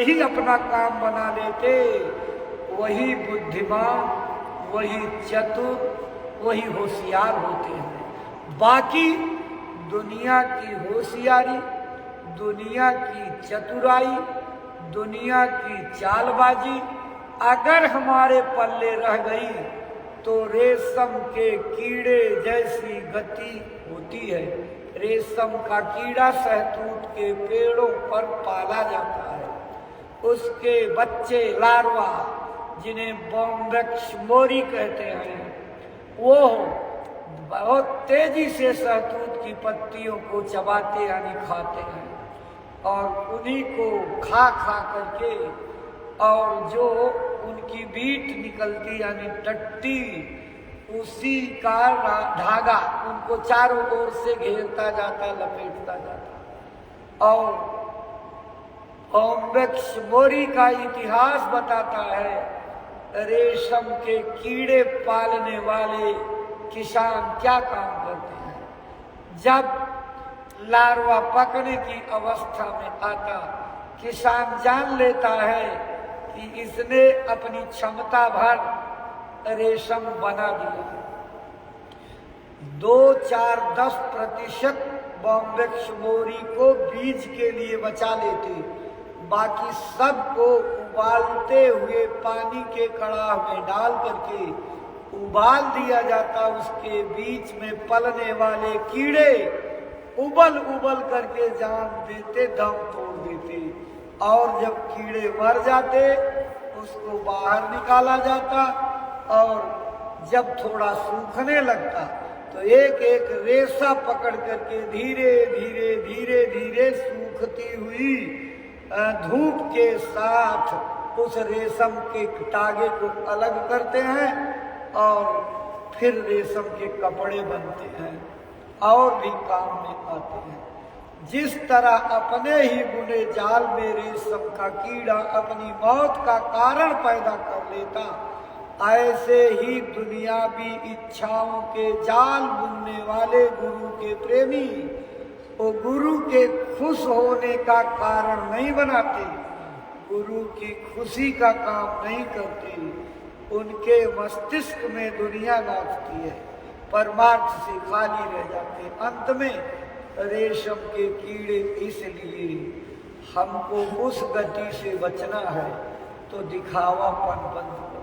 ही अपना काम बना लेते, वही बुद्धिमान, वही चतुर, वही होशियार होते हैं। बाकी दुनिया की होशियारी, दुनिया की चतुराई, दुनिया की चालबाजी अगर हमारे पल्ले रह गई तो रेशम के कीड़े जैसी गति होती है। रेशम का कीड़ा शहतूत के पेड़ों पर पाला जाता है। उसके बच्चे लार्वा, जिन्हें बॉम्बेक्स मोरी कहते हैं, वो बहुत तेजी से शहतूत की पत्तियों को चबाते यानी खाते हैं और उन्हीं को खा खा करके, और जो उनकी बीट निकलती यानी टट्टी, उसी का धागा उनको चारों ओर से घेरता जाता, लपेटता जाता। और बॉम्बेक्स मोरी का इतिहास बताता है, रेशम के कीड़े पालने वाले किसान क्या काम करते हैं। जब लार्वा पकने की अवस्था में आता, किसान जान लेता है कि इसने अपनी क्षमता भर रेशम बना दिया। 2, 4, 10% बॉम्बेक्स मोरी को बीज के लिए बचा लेते, बाकी सब को उबालते हुए पानी के कड़ाह में डाल करके उबाल दिया जाता। उसके बीच में पलने वाले कीड़े उबल उबल करके जान देते, दम तोड़ देते, और जब कीड़े मर जाते उसको बाहर निकाला जाता, और जब थोड़ा सूखने लगता तो एक एक रेशा पकड़ करके धीरे धीरे धीरे धीरे सूखती हुई धूप के साथ उस रेशम के तागे को अलग करते हैं और फिर रेशम के कपड़े बनते हैं और भी काम में आते हैं। जिस तरह अपने ही बुने जाल में रेशम का कीड़ा अपनी मौत का कारण पैदा कर लेता, ऐसे ही दुनियावी इच्छाओं के जाल बुनने वाले गुरु के प्रेमी वो गुरु के खुश होने का कारण नहीं बनाते, गुरु की खुशी का काम नहीं करते। उनके मस्तिष्क में दुनिया नाचती है, परमार्थ से खाली रह जाते। अंत में रेशम के कीड़े, इसलिए हमको उस गति से बचना है तो दिखावापन बंद करो,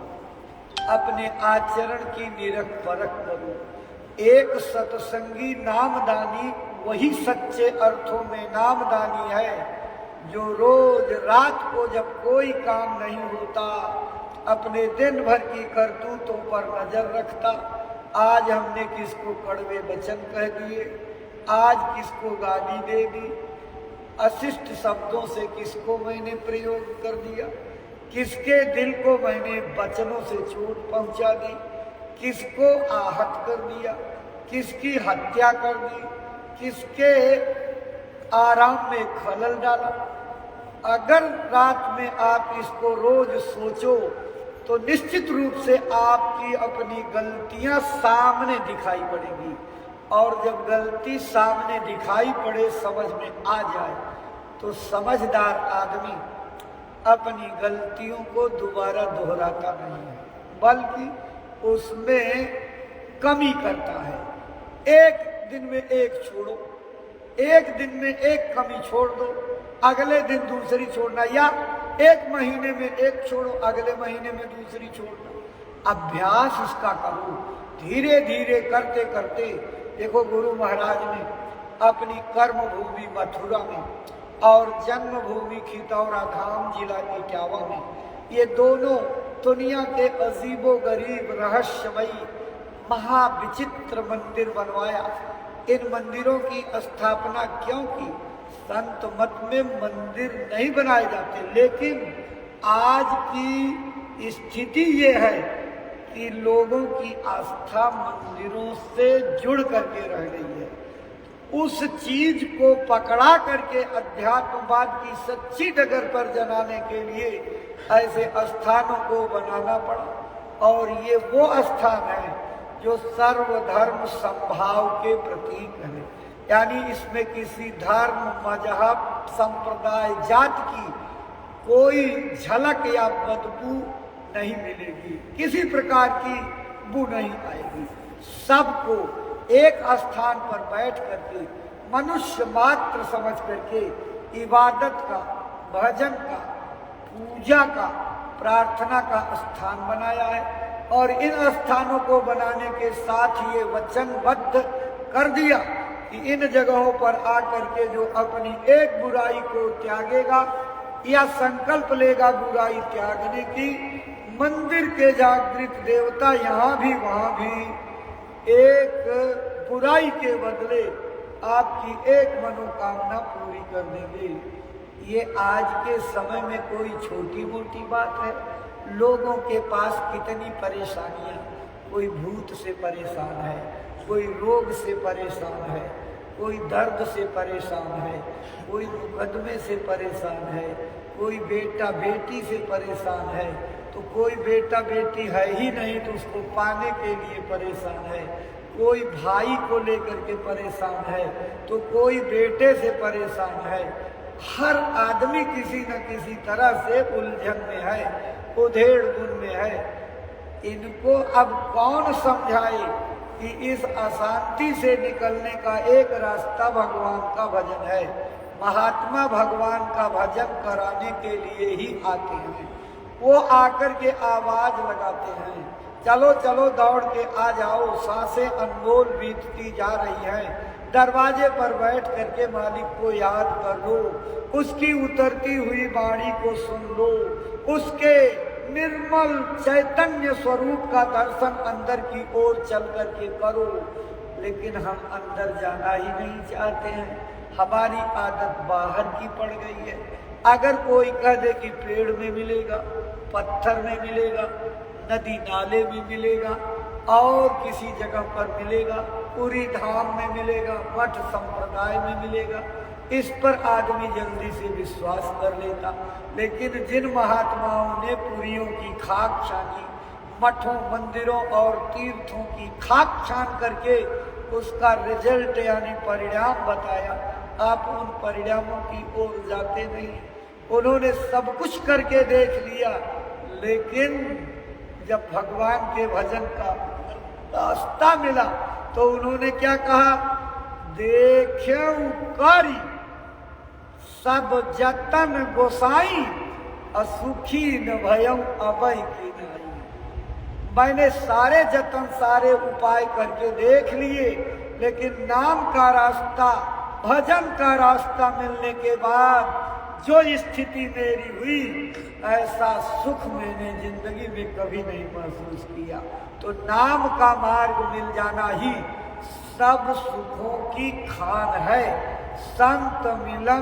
अपने आचरण की निरख परख करो। एक सत्संगी नामदानी वही सच्चे अर्थों में नामदानी है जो रोज रात को जब कोई काम नहीं होता अपने दिन भर की करतूतों पर नजर रखता। आज हमने किसको कड़वे वचन कह दिए, आज किसको गाली दे दी, अशिष्ट शब्दों से किसको मैंने प्रयोग कर दिया, किसके दिल को मैंने वचनों से चोट पहुंचा दी, किसको आहत कर दिया, किसकी हत्या कर दी, किसके आराम में खलल डाला। अगर रात में आप इसको रोज सोचो तो निश्चित रूप से आपकी अपनी गलतियां सामने दिखाई पड़ेगी, और जब गलती सामने दिखाई पड़े, समझ में आ जाए, तो समझदार आदमी अपनी गलतियों को दोबारा दोहराता नहीं है, बल्कि उसमें कमी करता है। एक दिन में एक छोड़ो, एक दिन में एक कमी छोड़ दो, अगले दिन दूसरी छोड़ना, या एक महीने में एक छोड़ो, अगले महीने में दूसरी छोड़ना। अभ्यास इसका करो, धीरे धीरे करते करते। देखो, गुरु महाराज ने अपनी कर्म भूमि मथुरा में और जन्मभूमि खितौरा धाम जिला इटावा में, ये दोनों दुनिया के अजीबो गरीब रहस्यमयी महाविचित्र मंदिर बनवाया। इन मंदिरों की स्थापना क्यों की? संत मत में मंदिर नहीं बनाए जाते, लेकिन आज की स्थिति ये है कि लोगों की आस्था मंदिरों से जुड़ करके रह गई है। उस चीज को पकड़ा करके अध्यात्मवाद की सच्ची डगर पर जलाने के लिए ऐसे स्थानों को बनाना पड़ा, और ये वो स्थान है जो सर्वधर्म संभाव के प्रतीक है। यानी इसमें किसी धर्म, मजहब, संप्रदाय, जात की कोई झलक या बदबू नहीं मिलेगी, किसी प्रकार की बू नहीं आएगी। सबको एक स्थान पर बैठ करके मनुष्य मात्र समझ करके इबादत का, भजन का, पूजा का, प्रार्थना का स्थान बनाया है। और इन स्थानों को बनाने के साथ ये वचनबद्ध कर दिया कि इन जगहों पर आकर के जो अपनी एक बुराई को त्यागेगा या संकल्प लेगा बुराई त्यागने की, मंदिर के जागृत देवता यहाँ भी वहाँ भी एक बुराई के बदले आपकी एक मनोकामना पूरी कर देंगे। ये आज के समय में कोई छोटी मोटी बात है? लोगों के पास कितनी परेशानियां, कोई भूत से परेशान है, कोई रोग से परेशान है, कोई दर्द से परेशान है, कोई मुकदमे से परेशान है, कोई बेटा बेटी से परेशान है, तो कोई बेटा बेटी है ही नहीं तो उसको पाने के लिए परेशान है, कोई भाई को लेकर के परेशान है, तो कोई बेटे से परेशान है। हर आदमी किसी न किसी तरह से उलझन में है, उधेड़ बुन में है। इनको अब कौन समझाए कि इस अशांति से निकलने का एक रास्ता भगवान का भजन है। महात्मा भगवान का भजन कराने के लिए ही आते हैं। वो आकर के आवाज लगाते हैं, चलो चलो दौड़ के आ जाओ, सांसें अनमोल बीतती जा रही हैं। दरवाजे पर बैठ करके मालिक को याद कर लो, उसकी उतरती हुई वाणी को सुन लो, उसके निर्मल चैतन्य स्वरूप का दर्शन अंदर की ओर चल करके करो। लेकिन हम अंदर जाना ही नहीं चाहते हैं, हमारी आदत बाहर की पड़ गई है। अगर कोई कह दे कि पेड़ में मिलेगा, पत्थर में मिलेगा, नदी नाले में मिलेगा, और किसी जगह पर मिलेगा, पूरी धाम में मिलेगा, मठ संप्रदाय में मिलेगा, इस पर आदमी जल्दी से विश्वास कर लेता। लेकिन जिन महात्माओं ने पुरियों की खाक छानी, मठों मंदिरों और तीर्थों की खाक छान करके उसका रिजल्ट यानी परिणाम बताया, आप उन परिणामों की ओर जाते नहीं। उन्होंने सब कुछ करके देख लिया, लेकिन जब भगवान के भजन का रास्ता मिला तो उन्होंने क्या कहा? देख्यऊ कारी सब जतन गोसाई, असुखी न भयऊ अभय की नाई। मैंने सारे जतन सारे उपाय करके देख लिए, लेकिन नाम का रास्ता, भजन का रास्ता मिलने के बाद जो स्थिति मेरी हुई, ऐसा सुख मैंने जिंदगी में कभी नहीं महसूस किया। तो नाम का मार्ग मिल जाना ही सब सुखों की खान है। संत मिलन